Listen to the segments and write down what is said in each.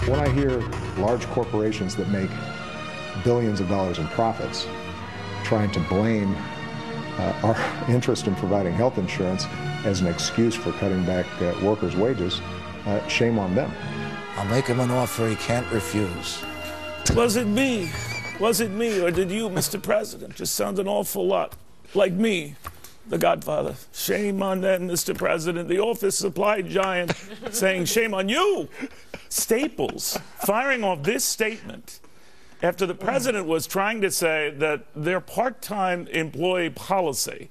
When I hear large corporations that make billions of dollars in profits trying to blame our interest in providing health insurance as an excuse for cutting back workers' wages, shame on them. I'll make him an offer he can't refuse. Was it me? Was it me, or did you, Mr. President, just sound an awful lot like me, the Godfather? Shame on that, Mr. President. The office supply giant saying shame on you. Staples firing off this statement after the president was trying to say that their part-time employee policy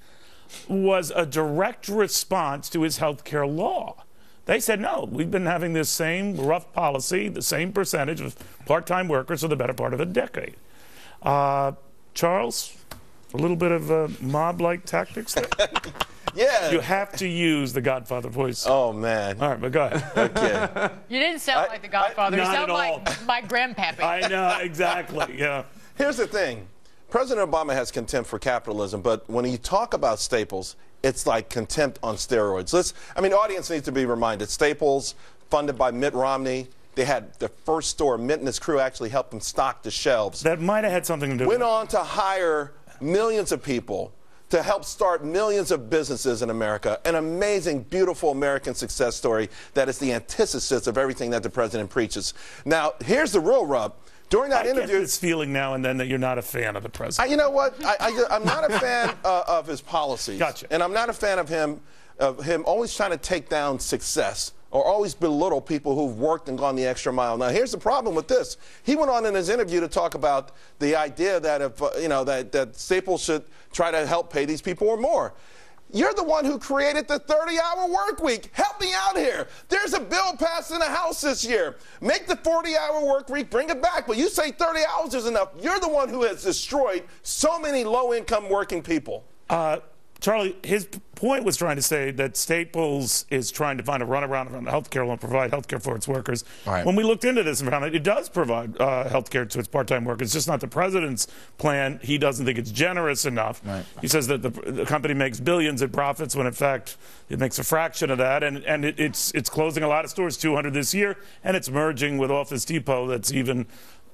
was a direct response to his health care law. They said, no, we've been having this same rough policy, the same percentage of part-time workers for the better part of a decade. Charles, a little bit of mob-like tactics there? Yeah. You have to use the Godfather voice. Oh, man. All right, but go ahead. Okay. You didn't sound like the Godfather. You sound like my grandpappy. I know, exactly, yeah. Here's the thing. President Obama has contempt for capitalism, but when you talk about Staples, it's like contempt on steroids. I mean, the audience needs to be reminded. Staples, funded by Mitt Romney, they had the first store. Mitt and his crew actually helped them stock the shelves. That might have had something to do with it. Went on to hire millions of people to help start millions of businesses in America. An amazing, beautiful American success story that is the antithesis of everything that the president preaches. Now, here's the real rub. During that interview, I get this feeling now and then that you're not a fan of the president. You know what? I'm not a fan of his policies. Gotcha. And I'm not a fan of him always trying to take down success or always belittle people who've worked and gone the extra mile. Now, here's the problem with this. He went on in his interview to talk about the idea that if that Staples should try to help pay these people or more. You're the one who created the 30-hour work week. Help me out here. There's a bill passed in the House this year. Make the 40-hour work week, bring it back. But you say 30 hours is enough. You're the one who has destroyed so many low-income working people. Charlie, his point was trying to say that Staples is trying to find a runaround around the health care law and provide health care for its workers. Right. When we looked into this and found out it does provide health care to its part-time workers. It's just not the president's plan. He doesn't think it's generous enough. Right. He says that the company makes billions in profits when, in fact, it makes a fraction of that. And it's closing a lot of stores, 200 this year, and it's merging with Office Depot that's even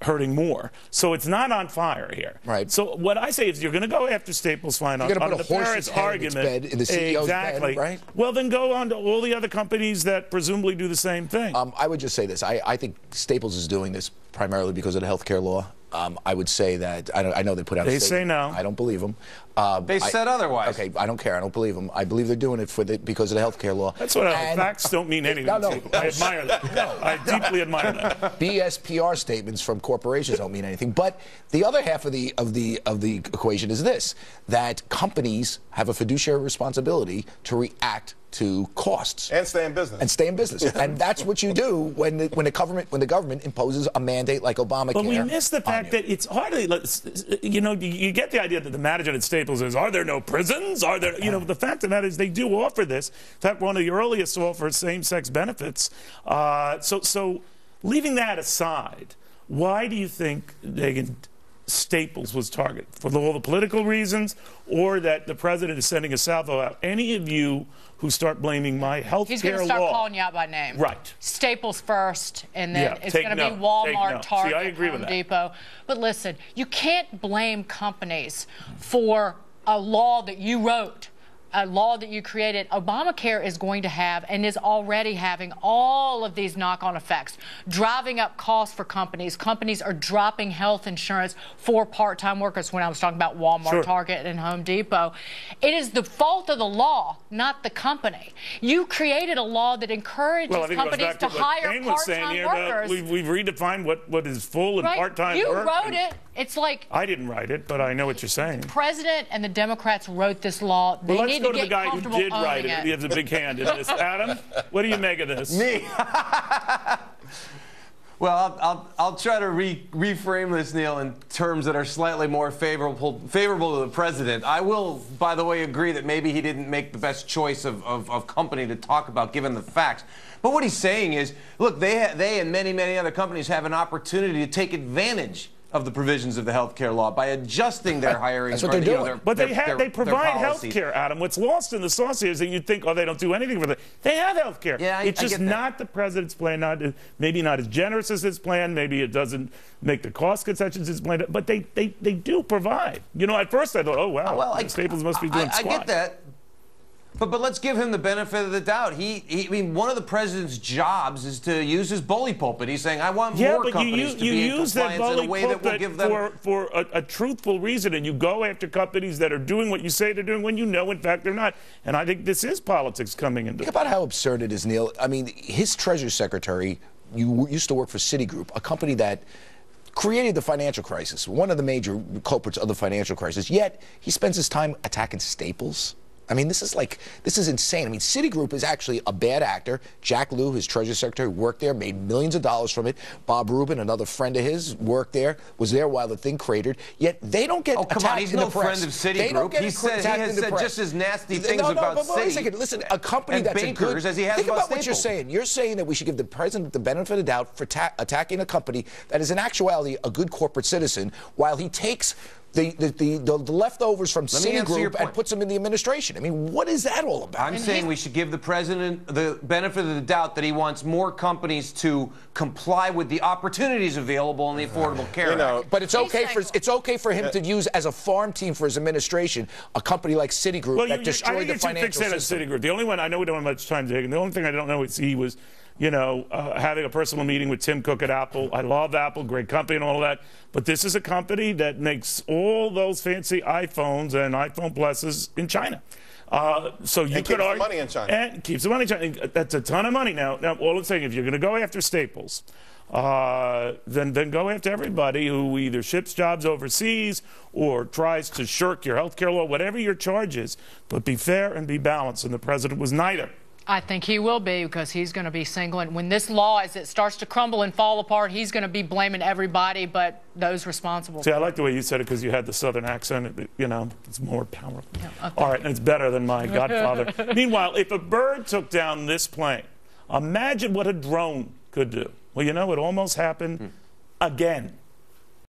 hurting more. So it's not on fire here. Right. So what I say is you're going to go after Staples fine on the Paris argument. In the CEO's exactly. bed, right? Well, then go on to all the other companies that presumably do the same thing. I would just say this. I think Staples is doing this primarily because of the health care law. I would say that I know they put out a statement. They say no. I don't believe them. They said otherwise. Okay, I don't care. I don't believe them. I believe they're doing it because of the health care law. That's what facts don't mean anything. No. I admire that. No. I deeply admire that. BSPR statements from corporations don't mean anything. But the other half of the equation is this: that companies have a fiduciary responsibility to react to costs and stay in business. And that's what you do when the government imposes a mandate like Obamacare. But we miss the fact that it's hardly, you get the idea that the management at Staples is, are there no prisons? Are there, the fact of the matter is they do offer this. In fact, one of the earliest offers same-sex benefits. So leaving that aside, why do you think Staples was targeted? For all the political reasons, or that the president is sending a salvo out? Any of you who start blaming my health care law. He's going to start calling you out by name. Right. Staples first, and then it's going to be Walmart, Target, Home Depot. But listen, you can't blame companies for a law that you wrote, a law that you created. Obamacare is going to have and is already having all of these knock-on effects, driving up costs for companies. Companies are dropping health insurance for part-time workers. When I was talking about Walmart, Target, and Home Depot, it is the fault of the law, not the company. You created a law that encourages companies to hire part-time workers. We've redefined what is full and part-time work. You wrote it. It's like... I didn't write it, but I know what you're saying. The president and the Democrats wrote this law. They need to go to the guy who did write it. He has a big hand in this. Adam, what do you make of this? Me? Well, I'll try to reframe this, Neil, in terms that are slightly more favorable to the president. I will, by the way, agree that maybe he didn't make the best choice of company to talk about, given the facts. But what he's saying is, look, they and many other companies have an opportunity to take advantage of the provisions of the health care law by adjusting their hiring. That's what they're doing. But they provide health care, Adam. What's lost in the sauce here is that you'd think, oh, they don't do anything for them. They have health care. Yeah, it's just not the president's plan, maybe not as generous as his plan, maybe it doesn't make the cost concessions as planned, but they do provide. You know, at first I thought, oh, wow, well, Staples must be doing squat. I get that. But let's give him the benefit of the doubt. I mean, one of the president's jobs is to use his bully pulpit. He's saying, I want more companies to be in compliance in a way that will give them... for a truthful reason, and you go after companies that are doing what you say they're doing when you know, in fact, they're not. And I think this is politics coming into it. Think about how absurd it is, Neil. I mean, his Treasury Secretary used to work for Citigroup, a company that created the financial crisis, one of the major culprits of the financial crisis, yet he spends his time attacking Staples. I mean, this is insane. I mean, Citigroup is actually a bad actor. Jack Lew, his Treasury Secretary, worked there, made millions of dollars from it. Bob Rubin, another friend of his, worked there, was there while the thing cratered. Yet they don't get attacked in the press. Oh, come on, he's no friend of Citigroup. He has said just as nasty things about Citi. Wait a second. Listen, a company that's bankers as he has think about what you're saying. You're saying that we should give the president the benefit of the doubt for attacking a company that is in actuality a good corporate citizen, while he takes the leftovers from Citigroup and puts them in the administration. I mean, what is that all about? I'm saying we should give the president the benefit of the doubt that he wants more companies to comply with the opportunities available in the Affordable Care Act. But it's okay for him to use as a farm team for his administration a company like Citigroup that destroyed the financial system. Citigroup. The only one I know we don't have much time to take, and the only thing I don't know is he was, you know, having a personal meeting with Tim Cook at Apple. I love Apple, great company and all of that. But this is a company that makes all those fancy iPhones and iPhone Pluses in China. So you could argue, money in China. And keeps the money in China. That's a ton of money now. Now, all I'm saying, if you're going to go after Staples, then go after everybody who either ships jobs overseas or tries to shirk your health care law, whatever your charge is. But be fair and be balanced. And the president was neither. I think he will be, because he's going to be singling. When this law, as it starts to crumble and fall apart, he's going to be blaming everybody but those responsible. See, I like the way you said it, because you had the Southern accent. You know, it's more powerful. Yeah, okay. All right, and it's better than my godfather. Meanwhile, if a bird took down this plane, imagine what a drone could do. Well, you know, it almost happened again.